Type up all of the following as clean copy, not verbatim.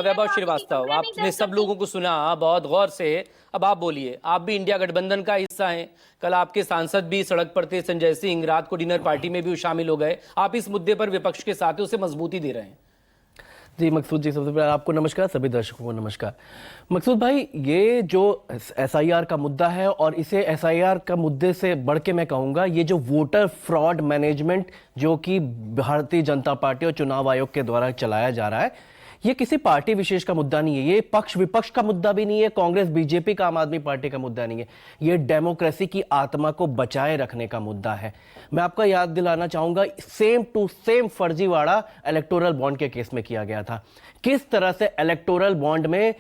वैभव श्रीवास्तव, आपने सब लोगों को सुना बहुत गौर से। अब आप बोलिए, आप भी इंडिया गठबंधन का हिस्सा हैं। कल आपके सांसद भी सड़क पर थे, संजय सिंह, रात को डिनर पार्टी में भी शामिल हो गए। आप इस मुद्दे पर विपक्ष के साथ उसे मजबूती दे रहे हैं। जी मकसूद जी, सबसे पहले आपको नमस्कार, सभी दर्शकों को नमस्कार। मकसूद भाई, ये जो एसआईआर का मुद्दा है और इसे एसआईआर का मुद्दे से बढ़ के मैं कहूँगा, ये जो वोटर फ्रॉड मैनेजमेंट जो कि भारतीय जनता पार्टी और चुनाव आयोग के द्वारा चलाया जा रहा है, ये किसी पार्टी विशेष का मुद्दा नहीं है। ये पक्ष विपक्ष का मुद्दा भी नहीं है, कांग्रेस बीजेपी का, आम आदमी पार्टी का मुद्दा नहीं है। ये डेमोक्रेसी की आत्मा को बचाए रखने का मुद्दा है। मैं आपको याद दिलाना चाहूंगा, सेम टू सेम फर्जीवाड़ा इलेक्टोरल बॉन्ड के केस में किया गया था। किस तरह से इलेक्टोरल बॉन्ड में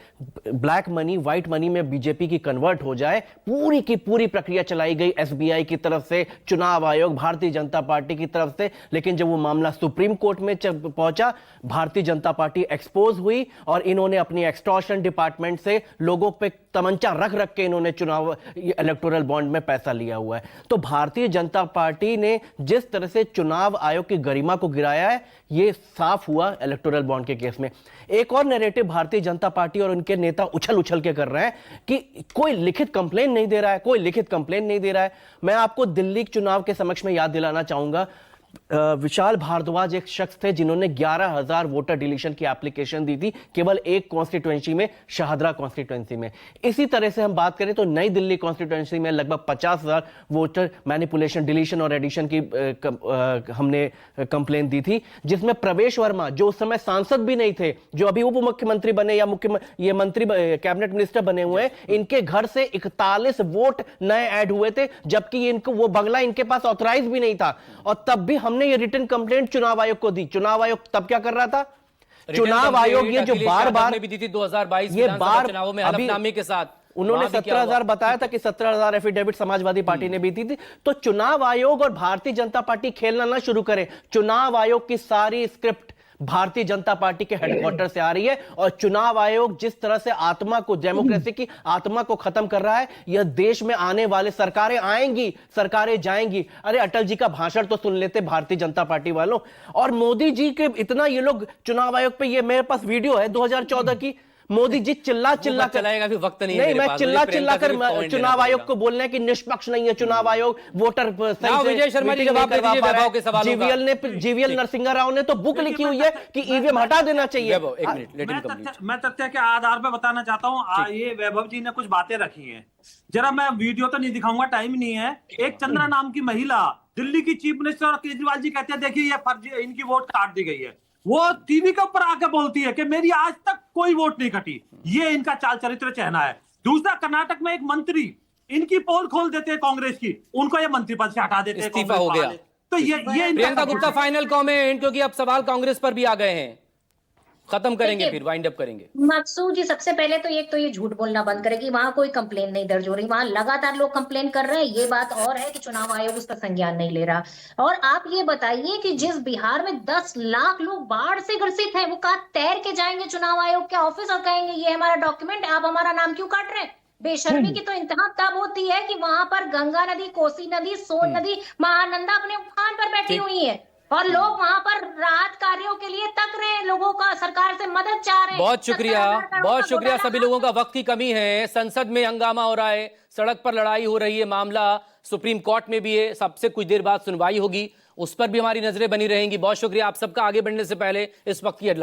ब्लैक मनी व्हाइट मनी में बीजेपी की कन्वर्ट हो जाए, पूरी की पूरी प्रक्रिया चलाई गई एसबीआई की तरफ से, चुनाव आयोग, भारतीय जनता पार्टी की तरफ से। लेकिन जब वो मामला सुप्रीम कोर्ट में पहुंचा, भारतीय जनता पार्टी एक्सपोज हुई और इन्होंने अपनी एक्सटॉर्शन डिपार्टमेंट से लोगों पे तमंचा रख रख के इन्होंने चुनाव इलेक्टोरल बॉन्ड में पैसा लिया हुआ है। तो भारतीय जनता पार्टी ने जिस तरह से चुनाव आयोग की गरिमा को गिराया है, ये साफ हुआ इलेक्टोरल बॉन्ड के केस में। एक और नैरेटिव भारतीय जनता पार्टी और उनके नेता उछल उछल के कर रहे हैं कि कोई लिखित कंप्लेन नहीं दे रहा है, कोई लिखित कंप्लेन नहीं दे रहा है। मैं आपको दिल्ली चुनाव के समक्ष में याद दिलाना चाहूंगा, विशाल भारद्वाज एक शख्स थे जिन्होंने 11,000 वोटर डिलीशन की एप्लीकेशन दी थी केवल एक कॉन्स्टिट्यूएंसी में, शाहदरा कॉन्स्टिट्यूएंसी में। इसी तरह से हम बात करें तो नई दिल्ली कॉन्स्टिट्यूएंसी में लगभग 50,000 वोटर मैनिपुलेशन, डिलीशन और एडिशन की हमने कंप्लेन दी थी, जिसमें प्रवेश वर्मा, जो उस समय सांसद भी नहीं थे, जो अभी उप मुख्यमंत्री बने या ये मंत्री कैबिनेट मिनिस्टर बने हुए हैं, इनके घर से 41 वोट नए ऐड हुए थे, जबकि इनको वो बंगला इनके पास ऑथराइज भी नहीं था। और तब भी हमने ये रिटर्न कंप्लेंट चुनाव आयोग को दी। चुनाव आयोग तब क्या कर रहा था? चुनाव आयोग ये जो बार बार भी दी थी 2022 ये बार चुनावों में हलफनामे के साथ, उन्होंने 17,000 बताया था कि 17,000 एफिडेविट समाजवादी पार्टी ने भी दी थी। तो चुनाव आयोग और भारतीय जनता पार्टी खेलना ना शुरू करें। चुनाव आयोग की सारी स्क्रिप्ट भारतीय जनता पार्टी के हेडक्वार्टर से आ रही है और चुनाव आयोग जिस तरह से आत्मा को, डेमोक्रेसी की आत्मा को खत्म कर रहा है, यह देश में आने वाले सरकारें आएंगी, सरकारें जाएंगी। अरे अटल जी का भाषण तो सुन लेते भारतीय जनता पार्टी वालों, और मोदी जी के इतना ये लोग चुनाव आयोग पे, ये मेरे पास वीडियो है 2014 की, मोदी जी चिल्ला कर चलाएगा, भी वक्त नहीं मैं चिल्ला कर चुनाव आयोग को बोलने हैं कि निष्पक्ष नहीं है चुनाव आयोग, वोटर विजय शर्मा जी जवाब दे दीजिए वैभव के सवालों का। जीवीएल नरसिंहा राव ने तो बुक लिखी हुई है कि ईवीएम हटा देना चाहिए। मैं तथ्य के आधार पर बताना चाहता हूँ, ये वैभव जी ने कुछ बातें रखी हैं, जरा मैं वीडियो तो नहीं दिखाऊंगा, टाइम नहीं है। एक चंद्रा नाम की महिला दिल्ली की चीफ मिनिस्टर और केजरीवाल जी कहते हैं देखिए ये फर्जी, इनकी वोट काट दी गई है। वो टीवी के ऊपर आके बोलती है कि मेरी आज तक कोई वोट नहीं कटी। ये इनका चाल चरित्र चहना है। दूसरा, कर्नाटक में एक मंत्री, इनकी पोल खोल देते हैं कांग्रेस की, उनको ये मंत्री पद से हटा देते हैं, इस्तीफा हो गया। तो ये प्रियंका गुप्ता फाइनल कमेंट, क्योंकि अब सवाल कांग्रेस पर भी आ गए हैं, खत्म करेंगे फिर वाइंड अप करेंगे। मकसूद जी, सबसे पहले तो ये झूठ बोलना बंद करे कि वहां कोई कंप्लेन नहीं दर्ज हो रही। वहां लगातार लोग कंप्लेन कर रहे हैं। ये बात और है कि चुनाव आयोग उस पर संज्ञान नहीं ले रहा। और आप ये बताइए कि जिस बिहार में 10 लाख लोग बाढ़ से ग्रसित हैं, वो कहाँ तैर के जाएंगे चुनाव आयोग के ऑफिस और कहेंगे ये हमारा डॉक्यूमेंट, आप हमारा नाम क्यों काट रहे हैं? बेशर्मी की तो इंतहा तब होती है कि वहां पर गंगा नदी, कोसी नदी, सोन नदी, महानंदा अपने उफान पर बैठी हुई है और लोग वहां पर राहत कार्यों के लिए तक रहे हैं, लोगों का सरकार से मदद चाह रहे हैं। बहुत शुक्रिया सभी लोगों का। वक्त की कमी है, संसद में हंगामा हो रहा है, सड़क पर लड़ाई हो रही है, मामला सुप्रीम कोर्ट में भी है, सबसे कुछ देर बाद सुनवाई होगी, उस पर भी हमारी नजरें बनी रहेंगी। बहुत शुक्रिया आप सबका। आगे बढ़ने से पहले इस वक्त की हेडलाइन।